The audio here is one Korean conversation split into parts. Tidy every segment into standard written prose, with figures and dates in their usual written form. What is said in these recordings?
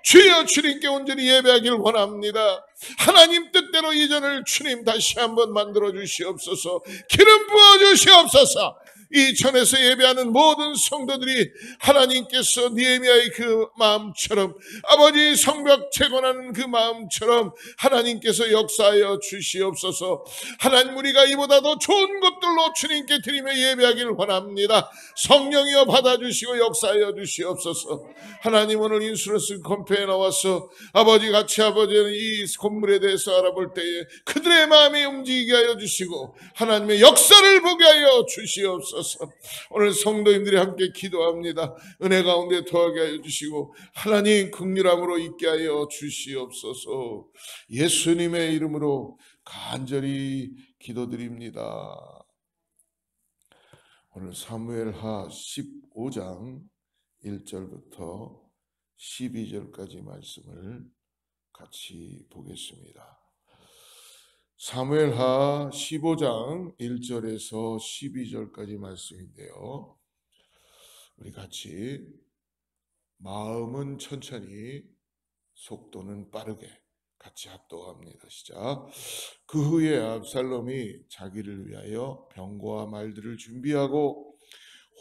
주여, 주님께 온전히 예배하길 원합니다. 하나님 뜻대로 이전을 주님 다시 한번 만들어 주시옵소서. 기름 부어 주시옵소서. 이 전에서 예배하는 모든 성도들이 하나님께서 느헤미야의 그 마음처럼, 아버지 성벽 재건하는 그 마음처럼 하나님께서 역사하여 주시옵소서. 하나님, 우리가 이보다 더 좋은 것들로 주님께 드리며 예배하기를 원합니다. 성령이여 받아주시고 역사하여 주시옵소서. 하나님, 오늘 인수로스 건폐에 나와서 아버지 같이 아버지는 이 건물에 대해서 알아볼 때에 그들의 마음이 움직이게 하여 주시고 하나님의 역사를 보게 하여 주시옵소서. 오늘 성도님들이 함께 기도합니다. 은혜 가운데 더하게 하여 주시고 하나님 긍휼함으로 있게 하여 주시옵소서. 예수님의 이름으로 간절히 기도드립니다. 오늘 사무엘하 15장 1절부터 12절까지 말씀을 같이 보겠습니다. 사무엘하 15장 1절에서 12절까지 말씀인데요, 우리 같이 마음은 천천히 속도는 빠르게 같이 합독합니다. 시작. 그 후에 압살롬이 자기를 위하여 병거와 말들을 준비하고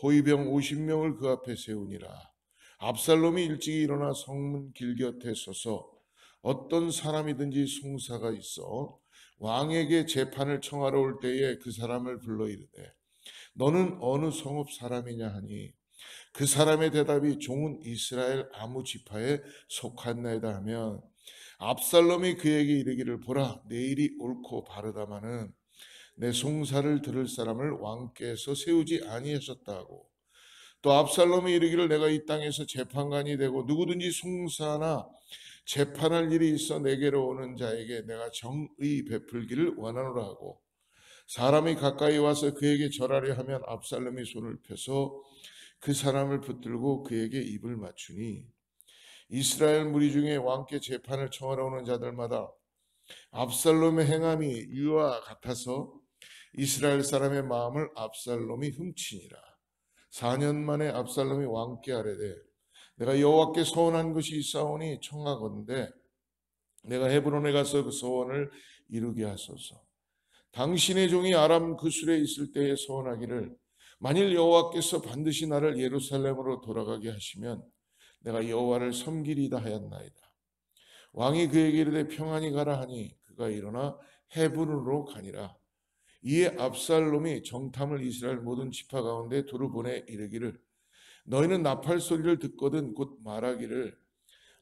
호위병 50명을 그 앞에 세우니라. 압살롬이 일찍이 일어나 성문 길 곁에 서서 어떤 사람이든지 송사가 있어 왕에게 재판을 청하러 올 때에 그 사람을 불러 이르되 너는 어느 성읍 사람이냐 하니 그 사람의 대답이 종은 이스라엘 아무 지파에 속한나이다 하면 압살롬이 그에게 이르기를 보라, 내일이 옳고 바르다마는 내 송사를 들을 사람을 왕께서 세우지 아니하셨다 하고, 또 압살롬이 이르기를 내가 이 땅에서 재판관이 되고 누구든지 송사나 재판할 일이 있어 내게로 오는 자에게 내가 정의 베풀기를 원하노라 하고, 사람이 가까이 와서 그에게 절하려 하면 압살롬이 손을 펴서 그 사람을 붙들고 그에게 입을 맞추니, 이스라엘 무리 중에 왕께 재판을 청하러 오는 자들마다 압살롬의 행함이 이와 같아서 이스라엘 사람의 마음을 압살롬이 훔치니라. 4년 만에 압살롬이 왕께 아뢰되 내가 여호와께 서원한 것이 있사오니 청하건대 내가 헤브론에 가서 그 서원을 이루게 하소서. 당신의 종이 아람 그술에 있을 때에 서원하기를 만일 여호와께서 반드시 나를 예루살렘으로 돌아가게 하시면 내가 여호와를 섬기리다 하였나이다. 왕이 그에게 이르되 평안히 가라 하니 그가 일어나 헤브론으로 가니라. 이에 압살롬이 정탐을 이스라엘 모든 지파 가운데 두루 보내 이르기를 너희는 나팔 소리를 듣거든 곧 말하기를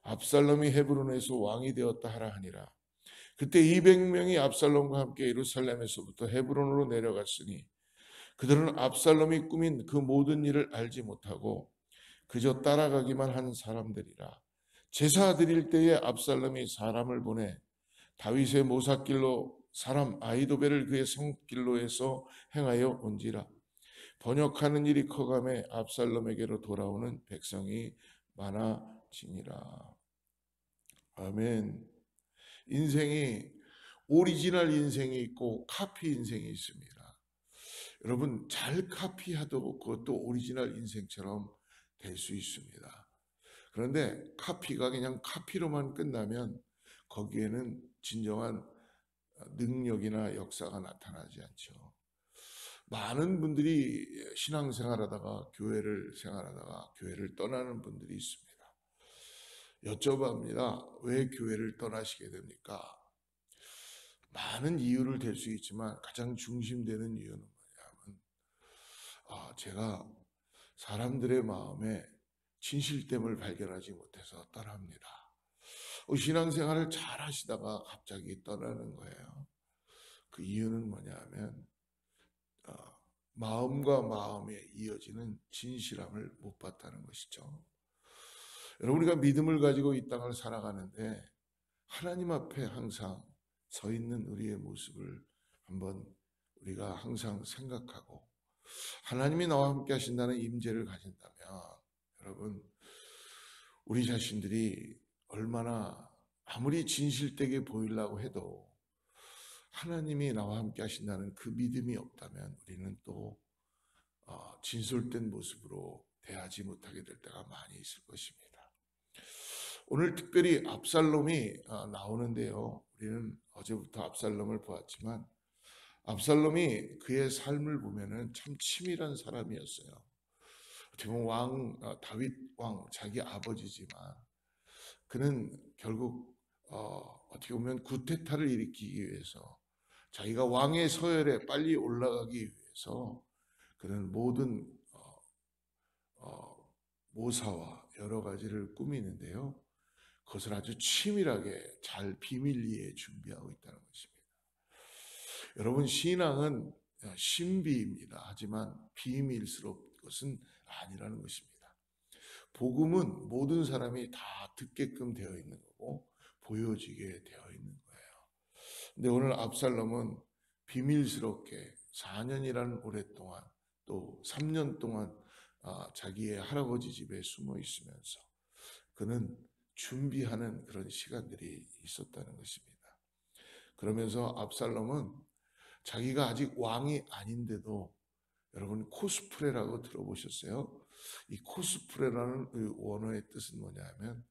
압살롬이 헤브론에서 왕이 되었다 하라 하니라. 그때 200명이 압살롬과 함께 예루살렘에서부터 헤브론으로 내려갔으니 그들은 압살롬이 꾸민 그 모든 일을 알지 못하고 그저 따라가기만 한 사람들이라. 제사 드릴 때에 압살롬이 사람을 보내 다윗의 모삭길로 사람 아히도벨을 그의 성길로에서 행하여 온지라. 번역하는 일이 커가매 압살롬에게로 돌아오는 백성이 많아지니라. 아멘. 인생이 오리지널 인생이 있고 카피 인생이 있습니다. 여러분, 잘 카피하도 그것도 오리지널 인생처럼 될 수 있습니다. 그런데 카피가 그냥 카피로만 끝나면 거기에는 진정한 능력이나 역사가 나타나지 않죠. 많은 분들이 신앙생활하다가 교회를 떠나는 분들이 있습니다. 여쭤봅니다. 왜 교회를 떠나시게 됩니까? 많은 이유를 댈 수 있지만 가장 중심되는 이유는 뭐냐면 제가 사람들의 마음에 진실됨을 발견하지 못해서 떠납니다. 신앙생활을 잘 하시다가 갑자기 떠나는 거예요. 그 이유는 뭐냐면 마음과 마음에 이어지는 진실함을 못 봤다는 것이죠. 여러분, 우리가 믿음을 가지고 이 땅을 살아가는데 하나님 앞에 항상 서 있는 우리의 모습을 한번 우리가 항상 생각하고 하나님이 나와 함께 하신다는 임재를 가진다면 여러분, 우리 자신들이 얼마나 아무리 진실되게 보이려고 해도 하나님이 나와 함께 하신다는 그 믿음이 없다면 우리는 또 진솔된 모습으로 대하지 못하게 될 때가 많이 있을 것입니다. 오늘 특별히 압살롬이 나오는데요. 우리는 어제부터 압살롬을 보았지만 압살롬이 그의 삶을 보면은 참 치밀한 사람이었어요. 어떻게 보면 다윗 왕 자기 아버지지만 그는 결국 어떻게 보면 구테타를 일으키기 위해서 자기가 왕의 서열에 빨리 올라가기 위해서 그는 모든 모사와 여러 가지를 꾸미는데요. 그것을 아주 치밀하게 잘 비밀리에 준비하고 있다는 것입니다. 여러분, 신앙은 신비입니다. 하지만 비밀스러운 것은 아니라는 것입니다. 복음은 모든 사람이 다 듣게끔 되어 있는 거고 보여지게 되어 있는 거예요. 근데 오늘 압살롬은 비밀스럽게 4년이라는 오랫동안 또 3년 동안 자기의 할아버지 집에 숨어 있으면서 그는 준비하는 그런 시간들이 있었다는 것입니다. 그러면서 압살롬은 자기가 아직 왕이 아닌데도 여러분 코스프레라고 들어보셨어요? 이 코스프레라는 그 원어의 뜻은 뭐냐면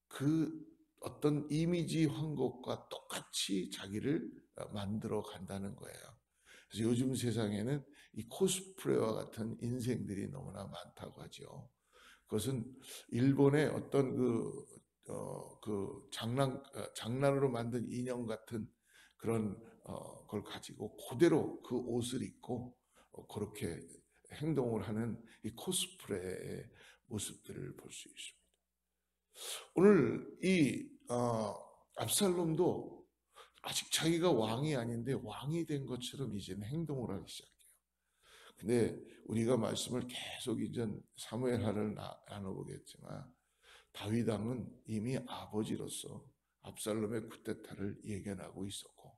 그 어떤 이미지 환곡과 똑같이 자기를 만들어 간다는 거예요. 그래서 요즘 세상에는 이 코스프레와 같은 인생들이 너무나 많다고 하죠. 그것은 일본의 어떤 장난으로 만든 인형 같은 그런 걸 가지고 그대로 그 옷을 입고 그렇게 행동을 하는 이 코스프레의 모습들을 볼 수 있습니다. 오늘 이 압살롬도 아직 자기가 왕이 아닌데 왕이 된 것처럼 이제는 행동을 하기 시작해요. 근데 우리가 말씀을 계속 이제 사무엘하를 나눠보겠지만 다윗 왕은 이미 아버지로서 압살롬의 쿠데타를 예견하고 있었고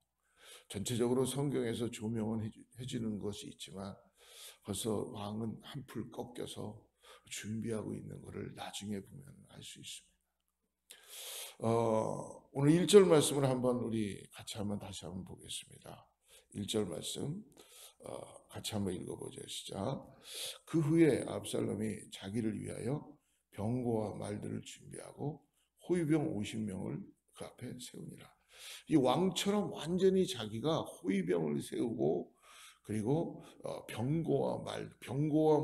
전체적으로 성경에서 조명은 해주는 것이 있지만 벌써 왕은 한풀 꺾여서 준비하고 있는 것을 나중에 보면 알 수 있습니다. 오늘 1절 말씀을 한번 우리 같이 다시 한번 보겠습니다. 1절 말씀 같이 한번 읽어보죠. 시작. 그 후에 압살롬이 자기를 위하여 병거와 말들을 준비하고 호위병 50명을 그 앞에 세우니라. 이 왕처럼 완전히 자기가 호위병을 세우고 그리고 병거와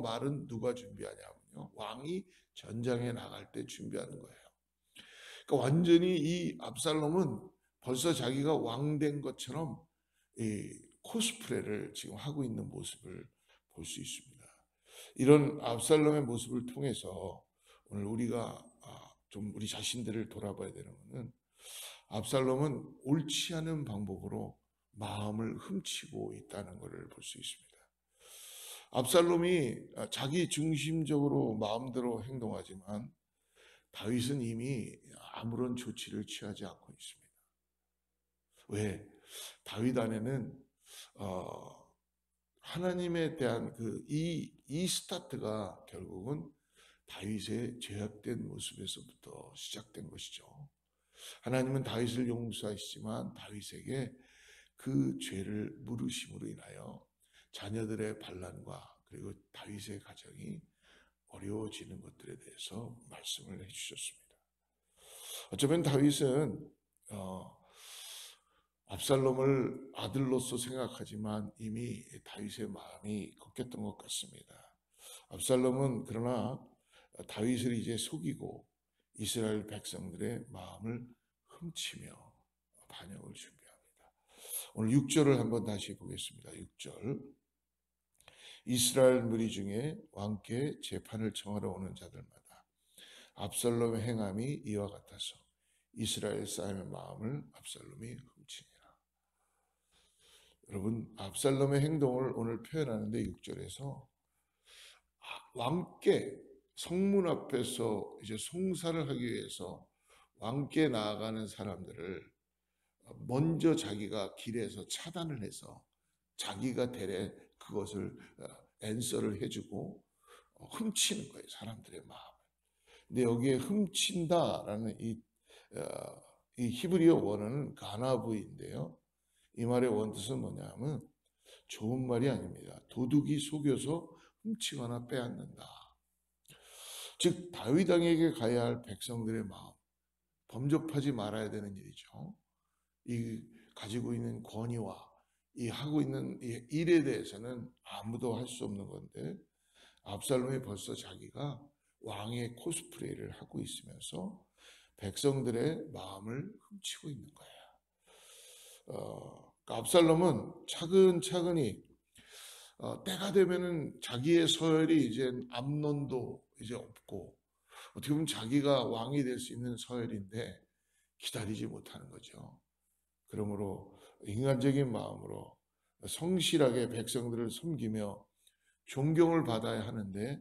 말은 누가 준비하냐면요. 왕이 전장에 나갈 때 준비하는 거예요. 그러니까 완전히 이 압살롬은 벌써 자기가 왕 된 것처럼 이 코스프레를 지금 하고 있는 모습을 볼 수 있습니다. 이런 압살롬의 모습을 통해서 오늘 우리가 좀 우리 자신들을 돌아봐야 되는 것은 압살롬은 옳지 않은 방법으로 마음을 훔치고 있다는 것을 볼 수 있습니다. 압살롬이 자기 중심적으로 마음대로 행동하지만 다윗은 이미 아무런 조치를 취하지 않고 있습니다. 왜? 다윗 안에는 하나님에 대한 이 스타트가 결국은 다윗의 죄악된 모습에서부터 시작된 것이죠. 하나님은 다윗을 용서하시지만 다윗에게 그 죄를 물으심으로 인하여 자녀들의 반란과 그리고 다윗의 가정이 어려워지는 것들에 대해서 말씀을 해주셨습니다. 어쩌면 다윗은 압살롬을 아들로서 생각하지만 이미 다윗의 마음이 꺾였던 것 같습니다. 압살롬은 그러나 다윗을 이제 속이고 이스라엘 백성들의 마음을 훔치며 반역을 준비합니다. 오늘 6절을 한번 다시 보겠습니다. 6절. 이스라엘 무리 중에 왕께 재판을 청하러 오는 자들마다 압살롬의 행함이 이와 같아서 이스라엘 사람의 마음을 압살롬이 훔치니라. 여러분, 압살롬의 행동을 오늘 표현하는데 6절에서 왕께 성문 앞에서 이제 송사를 하기 위해서 왕께 나아가는 사람들을 먼저 자기가 길에서 차단을 해서 자기가 대래 그것을 앤서를 해주고 훔치는 거예요. 사람들의 마음을. 근데 여기에 훔친다라는 이 히브리어 원어는 가나브인데요. 이 말의 원뜻은 뭐냐면 좋은 말이 아닙니다. 도둑이 속여서 훔치거나 빼앗는다. 즉 다윗 왕에게 가야 할 백성들의 마음, 범접하지 말아야 되는 일이죠. 이 가지고 있는 권위와 이 하고 있는 이 일에 대해서는 아무도 할 수 없는 건데 압살롬이 벌써 자기가 왕의 코스프레이를 하고 있으면서 백성들의 마음을 훔치고 있는 거예요. 그러니까 압살롬은 차근차근히 때가 되면은 자기의 서열이 이제 암논도 이제 없고 어떻게 보면 자기가 왕이 될 수 있는 서열인데 기다리지 못하는 거죠. 그러므로 인간적인 마음으로 성실하게 백성들을 섬기며 존경을 받아야 하는데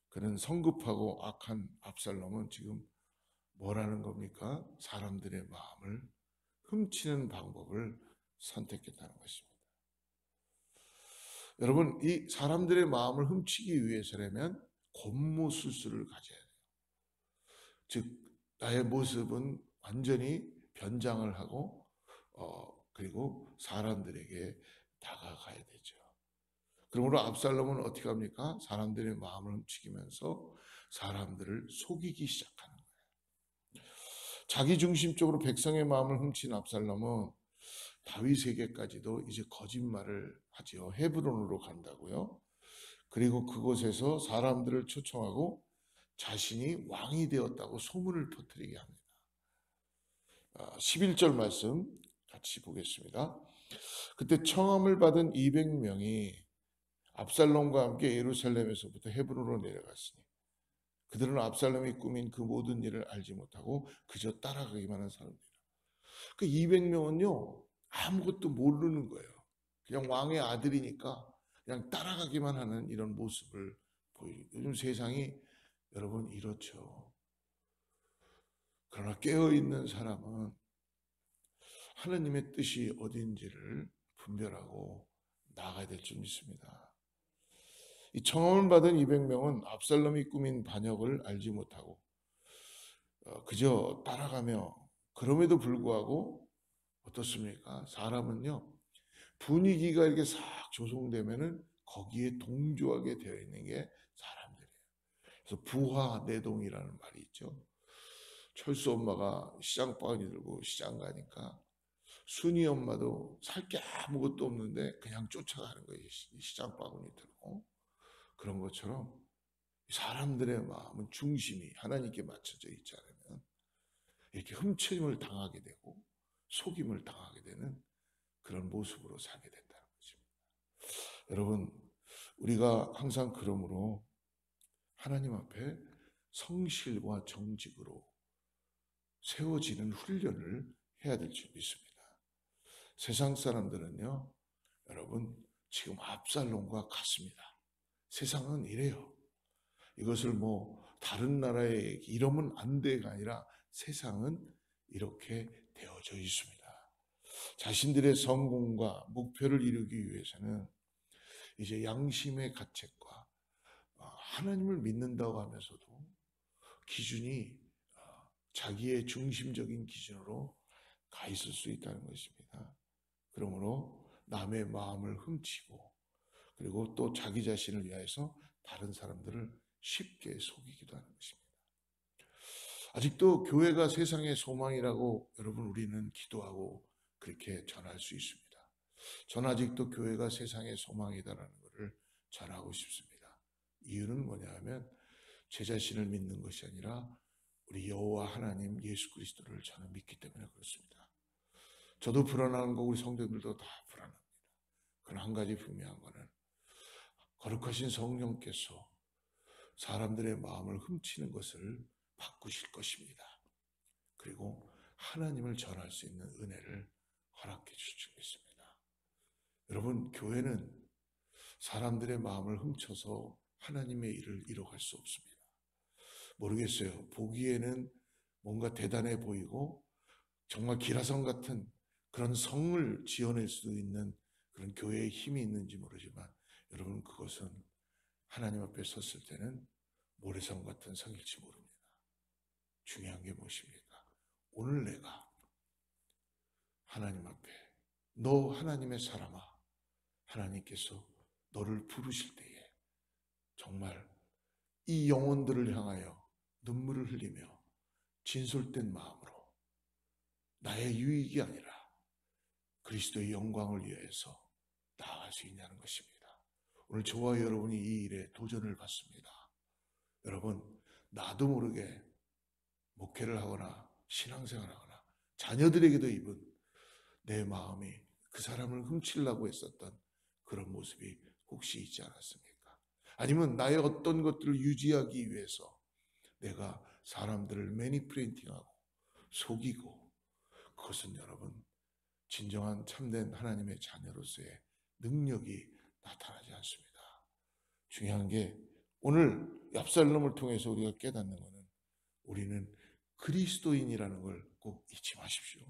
그는 성급하고 악한 압살롬은 지금 뭐라는 겁니까? 사람들의 마음을 훔치는 방법을 선택했다는 것입니다. 여러분, 이 사람들의 마음을 훔치기 위해서라면 곤모술수를 가져야 돼요. 즉 나의 모습은 완전히 변장을 하고 그리고 사람들에게 다가가야 되죠. 그러므로 압살롬은 어떻게 합니까? 사람들의 마음을 훔치면서 사람들을 속이기 시작하는 거예요. 자기 중심적으로 백성의 마음을 훔친 압살롬은 다윗에게까지도 이제 거짓말을 하지요. 헤브론으로 간다고요. 그리고 그곳에서 사람들을 초청하고 자신이 왕이 되었다고 소문을 퍼뜨리게 합니다. 11절 말씀 같이 보겠습니다. 그때 청함을 받은 200명이 압살롬과 함께 예루살렘에서부터 헤브론으로 내려갔으니 그들은 압살롬이 꾸민 그 모든 일을 알지 못하고 그저 따라가기만 한 사람들이라. 그 200명은요 아무것도 모르는 거예요. 그냥 왕의 아들이니까 그냥 따라가기만 하는 이런 모습을 보이죠. 요즘 세상이 여러분 이렇죠. 그러나 깨어있는 사람은 하나님의 뜻이 어딘지를 분별하고 나아가야 될 줄 믿습니다. 이 청함을 받은 200명은 압살롬이 꾸민 반역을 알지 못하고 그저 따라가며 그럼에도 불구하고 어떻습니까? 사람은요 분위기가 이렇게 싹 조성되면은 거기에 동조하게 되어 있는 게 사람들이에요. 그래서 부화내동이라는 말이 있죠. 철수 엄마가 시장 바구니 들고 시장 가니까 순이 엄마도 살 게 아무것도 없는데 그냥 쫓아가는 거예요. 시장 바구니 들고. 그런 것처럼 사람들의 마음은 중심이 하나님께 맞춰져 있지 않으면 이렇게 흠침을 당하게 되고 속임을 당하게 되는 그런 모습으로 살게 된다는 것입니다. 여러분, 우리가 항상 그러므로 하나님 앞에 성실과 정직으로 세워지는 훈련을 해야 될 줄 믿습니다. 세상 사람들은요, 여러분, 지금 압살롬과 같습니다. 세상은 이래요. 이것을 뭐 다른 나라에 이러면 안 돼가 아니라 세상은 이렇게 되어져 있습니다. 자신들의 성공과 목표를 이루기 위해서는 이제 양심의 가책과 하나님을 믿는다고 하면서도 기준이 자기의 중심적인 기준으로 가 있을 수 있다는 것입니다. 그러므로 남의 마음을 훔치고 그리고 또 자기 자신을 위해서 다른 사람들을 쉽게 속이기도 하는 것입니다. 아직도 교회가 세상의 소망이라고 여러분 우리는 기도하고 그렇게 전할 수 있습니다. 저는 아직도 교회가 세상의 소망이다라는 것을 전하고 싶습니다. 이유는 뭐냐 하면 제 자신을 믿는 것이 아니라 우리 여호와 하나님 예수 그리스도를 저는 믿기 때문에 그렇습니다. 저도 불안한 거 우리 성도들도 다 불안합니다. 그러나 한 가지 분명한 거는 거룩하신 성령께서 사람들의 마음을 훔치는 것을 바꾸실 것입니다. 그리고 하나님을 전할 수 있는 은혜를 허락해 주실 줄 믿습니다. 여러분, 교회는 사람들의 마음을 훔쳐서 하나님의 일을 이뤄갈 수 없습니다. 모르겠어요. 보기에는 뭔가 대단해 보이고 정말 기라성 같은 그런 성을 지어낼 수 있는 그런 교회의 힘이 있는지 모르지만 여러분 그것은 하나님 앞에 섰을 때는 모래성 같은 성일지 모릅니다. 중요한 게 무엇입니까? 오늘 내가 하나님 앞에 너 하나님의 사람아 하나님께서 너를 부르실 때에 정말 이 영혼들을 향하여 눈물을 흘리며 진솔된 마음으로 나의 유익이 아니라 그리스도의 영광을 위해서 나아갈 수 있냐는 것입니다. 오늘 저와 여러분이 이 일에 도전을 받습니다. 여러분, 나도 모르게 목회를 하거나 신앙생활을 하거나 자녀들에게도 입은 내 마음이 그 사람을 훔치려고 했었던 그런 모습이 혹시 있지 않았습니까? 아니면 나의 어떤 것들을 유지하기 위해서 내가 사람들을 매니플레이팅하고 속이고, 그것은 여러분 진정한 참된 하나님의 자녀로서의 능력이 나타나지 않습니다. 중요한 게 오늘 압살롬을 통해서 우리가 깨닫는 것은 우리는 그리스도인이라는 걸 꼭 잊지 마십시오.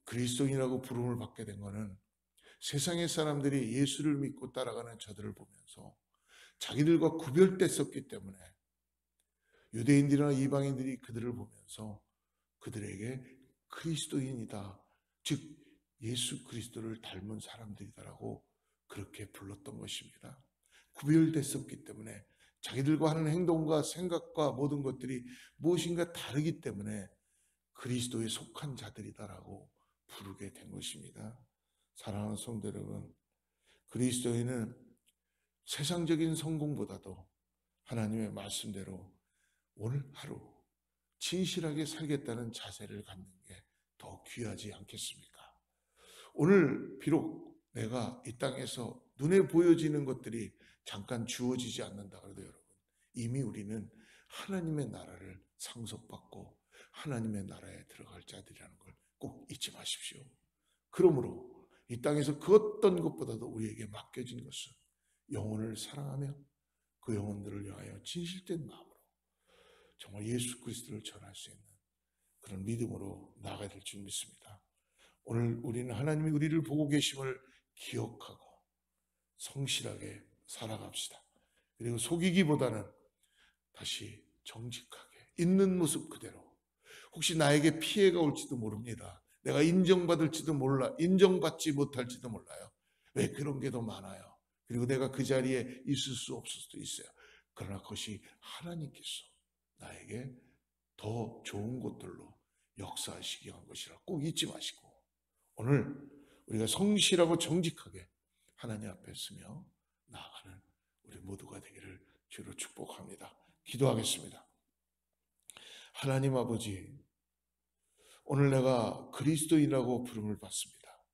그리스도인이라고 부름을 받게 된 것은 세상의 사람들이 예수를 믿고 따라가는 저들을 보면서 자기들과 구별됐었기 때문에 유대인들이나 이방인들이 그들을 보면서 그들에게 그리스도인이다, 즉 예수 그리스도를 닮은 사람들이다라고 그렇게 불렀던 것입니다. 구별됐었기 때문에 자기들과 하는 행동과 생각과 모든 것들이 무엇인가 다르기 때문에 그리스도에 속한 자들이다라고 부르게 된 것입니다. 사랑하는 성도 여러분, 그리스도인은 세상적인 성공보다도 하나님의 말씀대로 오늘 하루 진실하게 살겠다는 자세를 갖는 게 더 귀하지 않겠습니까? 오늘 비록 내가 이 땅에서 눈에 보여지는 것들이 잠깐 주어지지 않는다 그래도 여러분, 이미 우리는 하나님의 나라를 상속받고 하나님의 나라에 들어갈 자들이라는 걸 꼭 잊지 마십시오. 그러므로 이 땅에서 그 어떤 것보다도 우리에게 맡겨진 것은 영혼을 사랑하며 그 영혼들을 위하여 진실된 마음으로 정말 예수 그리스도를 전할 수 있는 그런 믿음으로 나아가야 될 줄 믿습니다. 오늘 우리는 하나님이 우리를 보고 계심을 기억하고 성실하게 살아갑시다. 그리고 속이기보다는 다시 정직하게 있는 모습 그대로, 혹시 나에게 피해가 올지도 모릅니다. 내가 인정받을지도 몰라, 인정받지 못할지도 몰라요. 왜? 그런 게 더 많아요. 그리고 내가 그 자리에 있을 수 없을 수도 있어요. 그러나 그것이 하나님께서 나에게 더 좋은 것들로 역사하시기 위한 것이라 꼭 잊지 마시고, 오늘 우리가 성실하고 정직하게 하나님 앞에 서며 나아가는 우리 모두가 되기를 주로 축복합니다. 기도하겠습니다. 하나님 아버지, 오늘 내가 그리스도인이라고 부름을 받습니다.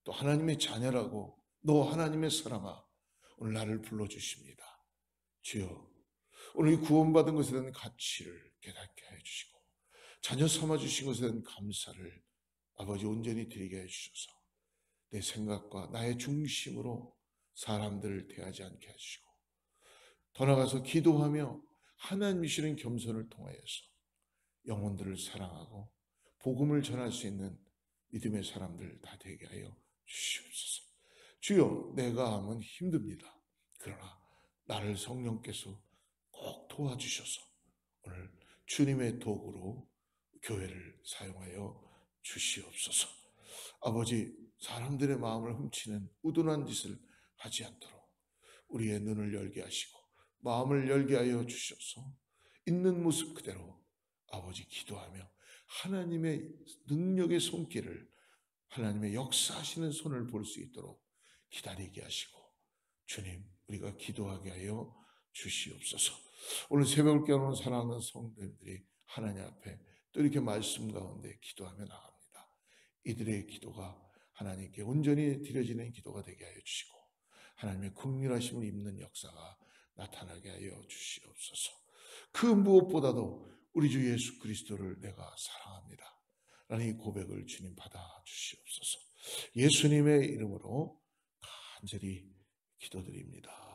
또 하나님의 자녀라고, 너 하나님의 사람아, 오늘 나를 불러주십니다. 주여, 오늘 이 구원받은 것에 대한 가치를 깨닫게 해주시고 자녀 삼아주신 것에 대한 감사를 아버지 온전히 드리게 해주셔서 내 생각과 나의 중심으로 사람들을 대하지 않게 해주시고, 더 나아가서 기도하며 하나님이시는 겸손을 통하여서 영혼들을 사랑하고 복음을 전할 수 있는 믿음의 사람들 다 되게 하여 주시옵소서. 주여, 내가 하면 힘듭니다. 그러나 나를 성령께서 꼭 도와주셔서 오늘 주님의 도구로 교회를 사용하여 주시옵소서. 아버지, 사람들의 마음을 훔치는 우둔한 짓을 하지 않도록 우리의 눈을 열게 하시고 마음을 열게 하여 주셔서 있는 모습 그대로 아버지 기도하며 하나님의 능력의 손길을, 하나님의 역사하시는 손을 볼 수 있도록 기다리게 하시고 주님, 우리가 기도하게 하여 주시옵소서. 오늘 새벽을 깨우는 사랑하는 성도님들이 하나님 앞에 또 이렇게 말씀 가운데 기도하며 나갑니다. 이들의 기도가 하나님께 온전히 드려지는 기도가 되게 하여 주시고 하나님의 긍휼하심을 입는 역사가 나타나게 하여 주시옵소서. 그 무엇보다도 우리 주 예수 그리스도를 내가 사랑합니다 라는 이 고백을 주님 받아 주시옵소서. 예수님의 이름으로 간절히 기도드립니다.